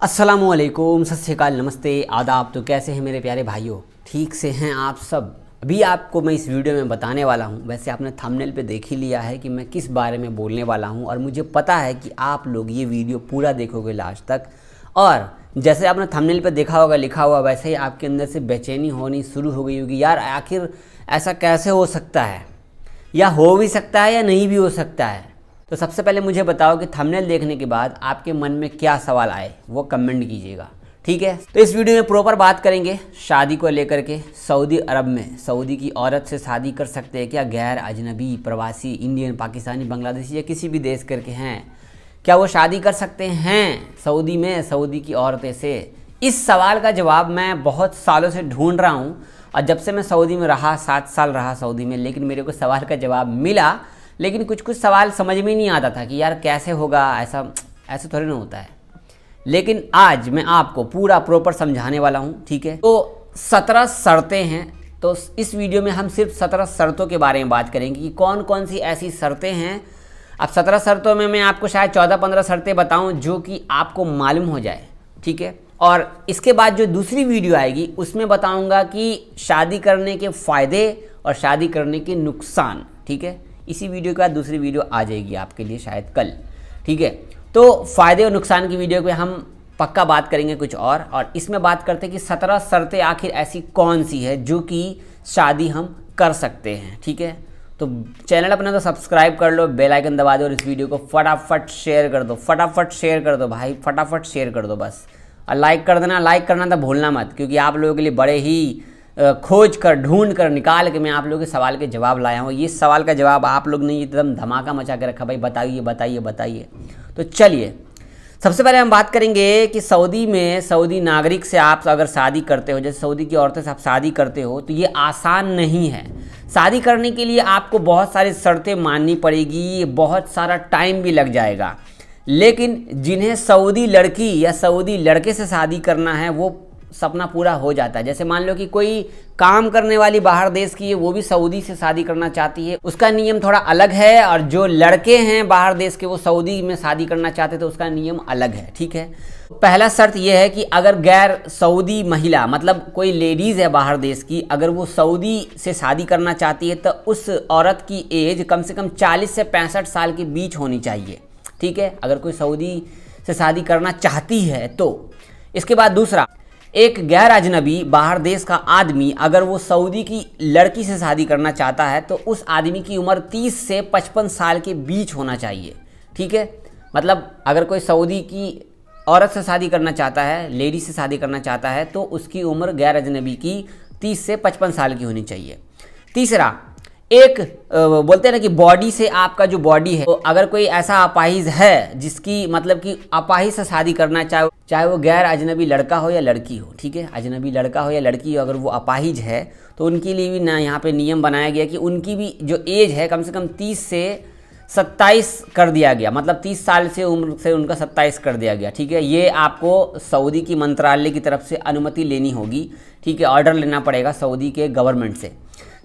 अस्सलामुअलैकुम, सत श्री अकाल, नमस्ते, आदाब। तो कैसे हैं मेरे प्यारे भाइयों? ठीक से हैं आप सब? अभी आपको मैं इस वीडियो में बताने वाला हूं। वैसे आपने थंबनेल पे देख ही लिया है कि मैं किस बारे में बोलने वाला हूं, और मुझे पता है कि आप लोग ये वीडियो पूरा देखोगे लास्ट तक। और जैसे आपने थंबनेल पे देखा होगा, लिखा हुआ, वैसे ही आपके अंदर से बेचैनी होनी शुरू हो गई होगी। यार आखिर ऐसा कैसे हो सकता है, या हो भी सकता है या नहीं भी हो सकता है। तो सबसे पहले मुझे बताओ कि थंबनेल देखने के बाद आपके मन में क्या सवाल आए, वो कमेंट कीजिएगा, ठीक है? तो इस वीडियो में प्रॉपर बात करेंगे शादी को लेकर के। सऊदी अरब में सऊदी की औरत से शादी कर सकते हैं क्या गैर अजनबी, प्रवासी, इंडियन, पाकिस्तानी, बांग्लादेशी या किसी भी देश करके हैं? क्या वो शादी कर सकते हैं सऊदी में, सऊदी की औरतें से? इस सवाल का जवाब मैं बहुत सालों से ढूंढ रहा हूँ, और जब से मैं सऊदी में रहा, 7 साल रहा सऊदी में, लेकिन मेरे को सवाल का जवाब मिला। लेकिन कुछ सवाल समझ में नहीं आता था कि यार कैसे होगा, ऐसा थोड़ी ना होता है। लेकिन आज मैं आपको पूरा प्रॉपर समझाने वाला हूँ, ठीक है? तो 17 शर्तें हैं। तो इस वीडियो में हम सिर्फ 17 शर्तों के बारे में बात करेंगे कि कौन कौन सी ऐसी शर्तें हैं। अब 17 शर्तों में मैं आपको शायद 14-15 शर्तें बताऊँ जो कि आपको मालूम हो जाए, ठीक है? और इसके बाद जो दूसरी वीडियो आएगी उसमें बताऊँगा कि शादी करने के फ़ायदे और शादी करने के नुकसान, ठीक है? इसी वीडियो के बाद दूसरी वीडियो आ जाएगी आपके लिए शायद कल, ठीक है? तो फ़ायदे और नुकसान की वीडियो पे हम पक्का बात करेंगे कुछ और इसमें बात करते हैं कि 17 शर्तें आखिर ऐसी कौन सी है जो कि शादी हम कर सकते हैं, ठीक है? तो चैनल अपना तो सब्सक्राइब कर लो, बेल आइकन दबा दो, और इस वीडियो को फटाफट शेयर कर दो, फटाफट शेयर कर दो भाई, फटाफट शेयर कर दो बस। और लाइक कर देना, लाइक करना तो भूलना मत, क्योंकि आप लोगों के लिए बड़े ही खोज कर, ढूंढ कर, निकाल के मैं आप लोगों के सवाल के जवाब लाया हूँ। ये सवाल का जवाब आप लोग ने एकदम धमाका मचा के रखा, भाई बताइए बताइए बताइए। तो चलिए सबसे पहले हम बात करेंगे कि सऊदी में सऊदी नागरिक से आप अगर शादी करते हो, जैसे सऊदी की औरतें से आप शादी करते हो, तो ये आसान नहीं है। शादी करने के लिए आपको बहुत सारी शर्तें माननी पड़ेगी, बहुत सारा टाइम भी लग जाएगा। लेकिन जिन्हें सऊदी लड़की या सऊदी लड़के से शादी करना है वो सपना पूरा हो जाता है। जैसे मान लो कि कोई काम करने वाली बाहर देश की है, वो भी सऊदी से शादी करना चाहती है, उसका नियम थोड़ा अलग है। और जो लड़के हैं बाहर देश के, वो सऊदी में शादी करना चाहते हैं, तो उसका नियम अलग है, ठीक है? पहला शर्त यह है कि अगर गैर सऊदी महिला, मतलब कोई लेडीज़ है बाहर देश की, अगर वो सऊदी से शादी करना चाहती है तो उस औरत की एज कम से कम 40 से 65 साल के बीच होनी चाहिए, ठीक है? अगर कोई सऊदी से शादी करना चाहती है तो। इसके बाद दूसरा, एक गैर अजनबी बाहर देश का आदमी अगर वो सऊदी की लड़की से शादी करना चाहता है तो उस आदमी की उम्र 30 से 55 साल के बीच होना चाहिए, ठीक है? मतलब अगर कोई सऊदी की औरत से शादी करना चाहता है, लेडी से शादी करना चाहता है, तो उसकी उम्र गैर अजनबी की 30 से 55 साल की होनी चाहिए। तीसरा, एक बोलते हैं ना कि बॉडी से, आपका जो बॉडी है, तो अगर कोई ऐसा अपाहिज है जिसकी मतलब कि अपाहिज से शादी करना चाहे वो गैर अजनबी लड़का हो या लड़की हो, ठीक है? अजनबी लड़का हो या लड़की हो, अगर वो अपाहिज है तो उनके लिए भी ना यहाँ पे नियम बनाया गया कि उनकी भी जो एज है कम से कम 30 से 27 कर दिया गया, मतलब 30 साल से उम्र से उनका 27 कर दिया गया, ठीक है? ये आपको सऊदी की मंत्रालय की तरफ से अनुमति लेनी होगी, ठीक है? ऑर्डर लेना पड़ेगा सऊदी के गवर्नमेंट से।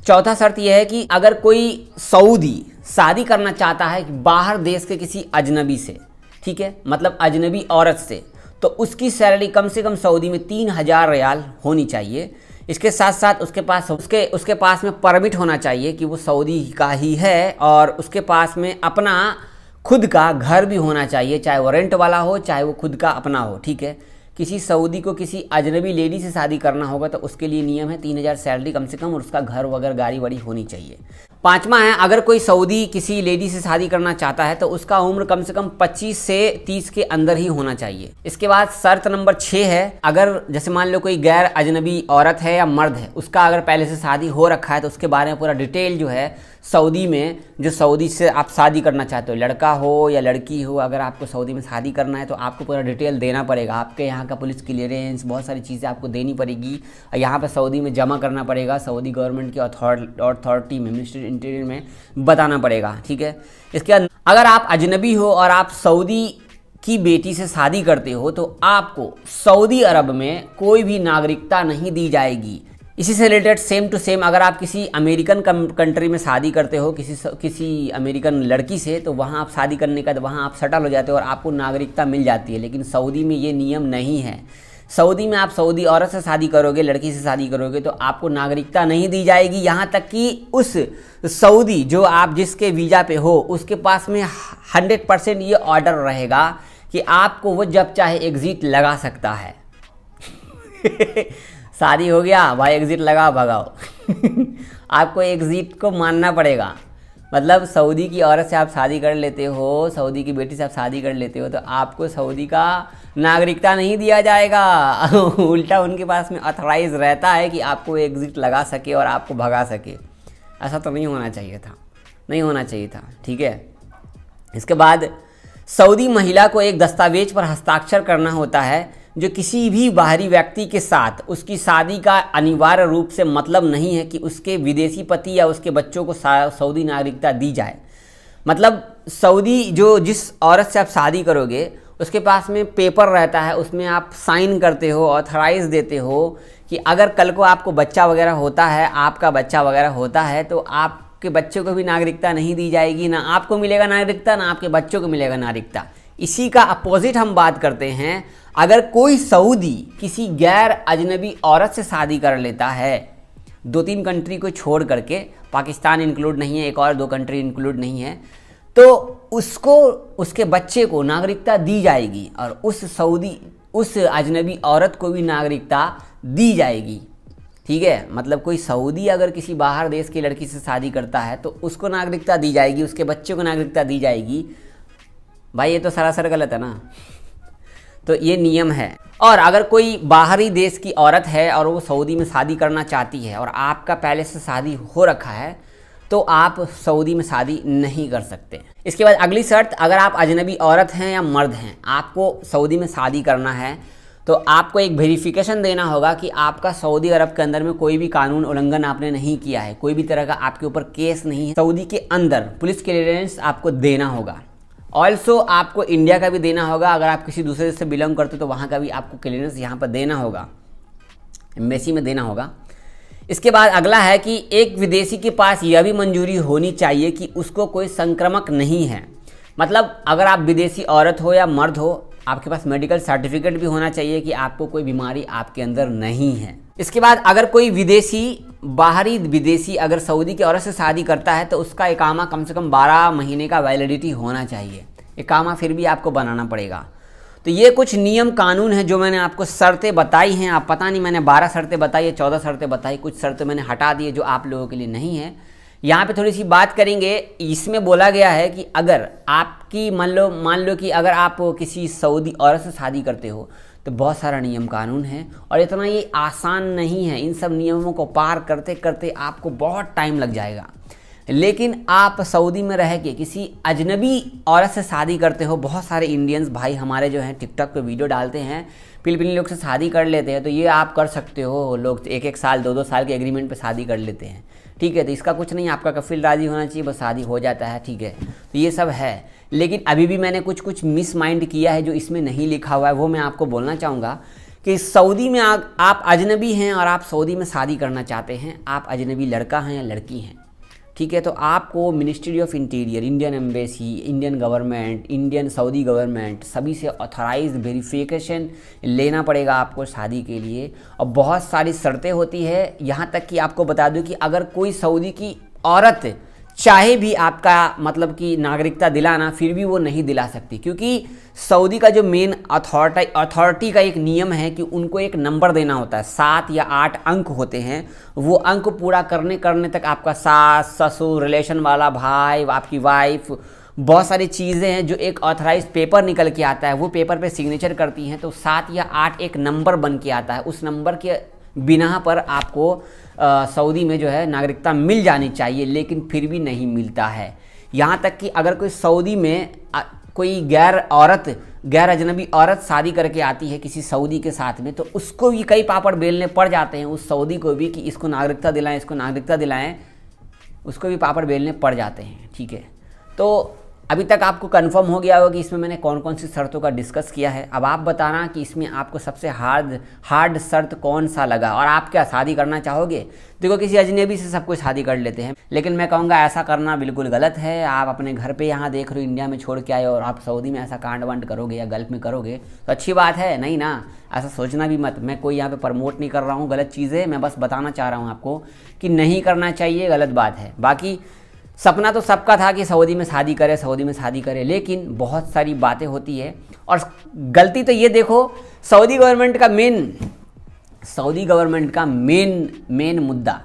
चौथा शर्त यह है कि अगर कोई सऊदी शादी करना चाहता है बाहर देश के किसी अजनबी से, ठीक है, मतलब अजनबी औरत से, तो उसकी सैलरी कम से कम सऊदी में 3000 रियाल होनी चाहिए। इसके साथ साथ उसके पास में परमिट होना चाहिए कि वो सऊदी का ही है, और उसके पास में अपना खुद का घर भी होना चाहिए, चाहे वो रेंट वाला हो चाहे वो खुद का अपना हो, ठीक है? किसी सऊदी को किसी अजनबी लेडी से शादी करना होगा तो उसके लिए नियम है 3000 सैलरी कम से कम, और उसका घर वगैरह गाड़ी वाड़ी होनी चाहिए। पांचवा है, अगर कोई सऊदी किसी लेडी से शादी करना चाहता है तो उसका उम्र कम से कम 25 से 30 के अंदर ही होना चाहिए। इसके बाद शर्त नंबर 6 है, अगर जैसे मान लो कोई गैर अजनबी औरत है या मर्द है, उसका अगर पहले से शादी हो रखा है तो उसके बारे में पूरा डिटेल जो है सऊदी में, जो सऊदी से आप शादी करना चाहते हो, लड़का हो या लड़की हो, अगर आपको सऊदी में शादी करना है तो आपको पूरा डिटेल देना पड़ेगा। आपके यहाँ का पुलिस क्लियरेंस, बहुत सारी चीज़ें आपको देनी पड़ेगी, यहाँ पर सऊदी में जमा करना पड़ेगा, सऊदी गवर्नमेंट की अथॉरिटी में, मिनिस्ट्री इंटीरियर में बताना पड़ेगा, ठीक है? इसके बाद अगर आप अजनबी हो और आप सऊदी की बेटी से शादी करते हो तो आपको सऊदी अरब में कोई भी नागरिकता नहीं दी जाएगी। इसी से रिलेटेड सेम टू सेम अगर आप किसी अमेरिकन कंट्री में शादी करते हो किसी अमेरिकन लड़की से, तो वहाँ आप शादी करने का वहाँ आप सेटल हो जाते हो और आपको नागरिकता मिल जाती है। लेकिन सऊदी में ये नियम नहीं है। सऊदी में आप सऊदी औरत से शादी करोगे, लड़की से शादी करोगे, तो आपको नागरिकता नहीं दी जाएगी। यहाँ तक कि उस सऊदी जो आप जिसके वीज़ा पे हो उसके पास में 100% ये ऑर्डर रहेगा कि आपको वो जब चाहे एग्जिट लगा सकता है। शादी हो गया भाई, एग्जिट लगा भगाओ। आपको एग्जिट को मानना पड़ेगा। मतलब सऊदी की औरत से आप शादी कर लेते हो, सऊदी की बेटी से आप शादी कर लेते हो, तो आपको सऊदी का नागरिकता नहीं दिया जाएगा। उल्टा उनके पास में ऑथराइज रहता है कि आपको एग्जिट लगा सके और आपको भगा सके। ऐसा तो नहीं होना चाहिए था, नहीं होना चाहिए था, ठीक है। इसके बाद सऊदी महिला को एक दस्तावेज पर हस्ताक्षर करना होता है जो किसी भी बाहरी व्यक्ति के साथ उसकी शादी का अनिवार्य रूप से मतलब नहीं है कि उसके विदेशी पति या उसके बच्चों को सऊदी नागरिकता दी जाए। मतलब सऊदी जिस औरत से आप शादी करोगे उसके पास में पेपर रहता है, उसमें आप साइन करते हो, ऑथराइज देते हो कि अगर कल को आपको बच्चा वगैरह होता है, आपका बच्चा वगैरह होता है, तो आपके बच्चों को भी नागरिकता नहीं दी जाएगी। ना आपको मिलेगा नागरिकता, ना आपके बच्चों को मिलेगा नागरिकता। इसी का अपोजिट हम बात करते हैं। अगर कोई सऊदी किसी गैर अजनबी औरत से शादी कर लेता है, 2-3 कंट्री को छोड़ करके, पाकिस्तान इंक्लूड नहीं है, एक और 2 कंट्री इंक्लूड नहीं है, तो उसको उसके बच्चे को नागरिकता दी जाएगी और उस अजनबी औरत को भी नागरिकता दी जाएगी, ठीक है। मतलब कोई सऊदी अगर किसी बाहर देश की लड़की से शादी करता है तो उसको नागरिकता दी जाएगी, उसके बच्चे को नागरिकता दी जाएगी। भाई ये तो सरासर गलत है ना। तो ये नियम है। और अगर कोई बाहरी देश की औरत है और वो सऊदी में शादी करना चाहती है और आपका पहले से शादी हो रखा है, तो आप सऊदी में शादी नहीं कर सकते। इसके बाद अगली शर्त, अगर आप अजनबी औरत हैं या मर्द हैं, आपको सऊदी में शादी करना है, तो आपको एक वेरिफिकेशन देना होगा कि आपका सऊदी अरब के अंदर में कोई भी कानून उल्लंघन आपने नहीं किया है, कोई भी तरह का आपके ऊपर केस नहीं है। सऊदी के अंदर पुलिस क्लियरेंस आपको देना होगा। ऑल्सो आपको इंडिया का भी देना होगा। अगर आप किसी दूसरे देश से बिलोंग करते हो तो वहाँ का भी आपको क्लियरेंस यहाँ पर देना होगा, एम्बेसी में देना होगा। इसके बाद अगला है कि एक विदेशी के पास यह भी मंजूरी होनी चाहिए कि उसको कोई संक्रमक नहीं है। मतलब अगर आप विदेशी औरत हो या मर्द हो, आपके पास मेडिकल सर्टिफिकेट भी होना चाहिए कि आपको कोई बीमारी आपके अंदर नहीं है। इसके बाद अगर कोई बाहरी विदेशी अगर सऊदी की औरत से शादी करता है तो उसका इकामा कम से कम 12 महीने का वैलिडिटी होना चाहिए। इकामा फिर भी आपको बनाना पड़ेगा। तो ये कुछ नियम कानून है जो मैंने आपको शर्तें बताई हैं। आप पता नहीं मैंने 12 शर्तें बताई या 14 शर्तें बताई, कुछ शर्तें मैंने हटा दी जो आप लोगों के लिए नहीं है। यहाँ पे थोड़ी सी बात करेंगे। इसमें बोला गया है कि अगर आपकी मान लो कि अगर आप किसी सऊदी औरत से शादी करते हो तो बहुत सारा नियम कानून है और इतना ये आसान नहीं है। इन सब नियमों को पार करते करते आपको बहुत टाइम लग जाएगा। लेकिन आप सऊदी में रह के किसी अजनबी औरत से शादी करते हो, बहुत सारे इंडियंस भाई हमारे जो हैं टिकटॉक पे वीडियो डालते हैं, फिलिपीनी लोग से शादी कर लेते हैं, तो ये आप कर सकते हो। लोग 1-1 साल 2-2 साल के एग्रीमेंट पे शादी कर लेते हैं, ठीक है। तो इसका कुछ नहीं, आपका कफिल राजी होना चाहिए, बस शादी हो जाता है, ठीक है। तो ये सब है। लेकिन अभी भी मैंने कुछ मिस माइंड किया है जो इसमें नहीं लिखा हुआ है, वो मैं आपको बोलना चाहूँगा कि सऊदी में आप अजनबी हैं और आप सऊदी में शादी करना चाहते हैं, आप अजनबी लड़का हैं या लड़की हैं, ठीक है, तो आपको ministry of interior, Indian embassy, Indian government, Indian Saudi government, सभी से ऑथराइज वेरिफिकेशन लेना पड़ेगा आपको शादी के लिए। और बहुत सारी शर्तें होती है। यहाँ तक कि आपको बता दूँ कि अगर कोई सऊदी की औरत चाहे भी आपका मतलब कि नागरिकता दिलाना, फिर भी वो नहीं दिला सकती, क्योंकि सऊदी का जो मेन अथॉरिटी का एक नियम है कि उनको एक नंबर देना होता है, 7 या 8 अंक होते हैं। वो अंक पूरा करने तक आपका सास ससुर, रिलेशन वाला भाई, आपकी वाइफ, बहुत सारी चीज़ें हैं जो एक ऑथराइज पेपर निकल के आता है, वो पेपर पे सिग्नेचर करती हैं, तो 7 या 8 एक नंबर बन के आता है। उस नंबर के बिना पर आपको सऊदी में जो है नागरिकता मिल जानी चाहिए, लेकिन फिर भी नहीं मिलता है। यहाँ तक कि अगर कोई सऊदी में कोई गैर अजनबी औरत शादी करके आती है किसी सऊदी के साथ में, तो उसको भी कई पापड़ बेलने पड़ जाते हैं, उस सऊदी को भी कि इसको नागरिकता दिलाएं, इसको नागरिकता दिलाएं, उसको भी पापड़ बेलने पड़ जाते हैं, ठीक है। तो अभी तक आपको कंफर्म हो गया होगा कि इसमें मैंने कौन कौन सी शर्तों का डिस्कस किया है। अब आप बताना कि इसमें आपको सबसे हार्ड शर्त कौन सा लगा और आप क्या शादी करना चाहोगे। देखो किसी अजनबी से सब कुछ शादी कर लेते हैं, लेकिन मैं कहूँगा ऐसा करना बिल्कुल गलत है। आप अपने घर पे यहाँ देख रहे हो इंडिया में छोड़ के आए और आप सऊदी में ऐसा कांड वांड करोगे या गल्फ में करोगे तो अच्छी बात है नहीं ना, ऐसा सोचना भी मत। मैं कोई यहाँ पे प्रमोट नहीं कर रहा हूँ गलत चीज़ें, मैं बस बताना चाह रहा हूँ आपको कि नहीं करना चाहिए, गलत बात है। बाकी सपना तो सबका था कि सऊदी में शादी करे, सऊदी में शादी करे, लेकिन बहुत सारी बातें होती है और गलती तो ये देखो सऊदी गवर्नमेंट का मेन मुद्दा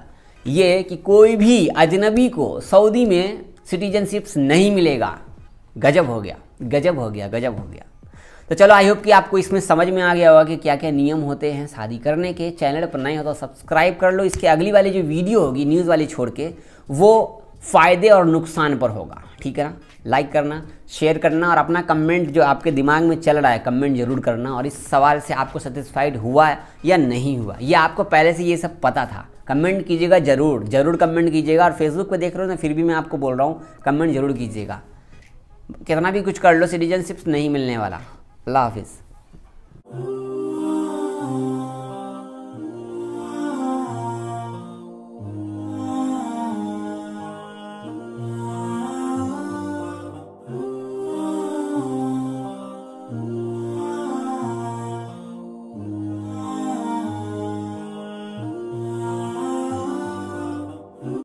ये कि कोई भी अजनबी को सऊदी में सिटीजनशिप्स नहीं मिलेगा। गजब हो गया। तो चलो आई होप कि आपको इसमें समझ में आ गया होगा कि क्या क्या नियम होते हैं शादी करने के। चैनल पर नए हो तो सब्सक्राइब कर लो। इसके अगली वाली जो वीडियो होगी न्यूज़ वाली छोड़ के, वो फ़ायदे और नुकसान पर होगा, ठीक है ना। लाइक करना, शेयर करना और अपना कमेंट जो आपके दिमाग में चल रहा है कमेंट जरूर करना। और इस सवाल से आपको सेटिस्फाइड हुआ या नहीं हुआ, ये आपको पहले से ये सब पता था, कमेंट कीजिएगा जरूर कमेंट कीजिएगा। और फेसबुक पे देख रहे हो ना, फिर भी मैं आपको बोल रहा हूँ कमेंट जरूर कीजिएगा। कितना भी कुछ कर लो सिटीजनशिप नहीं मिलने वाला। अल्लाह हाफिज़।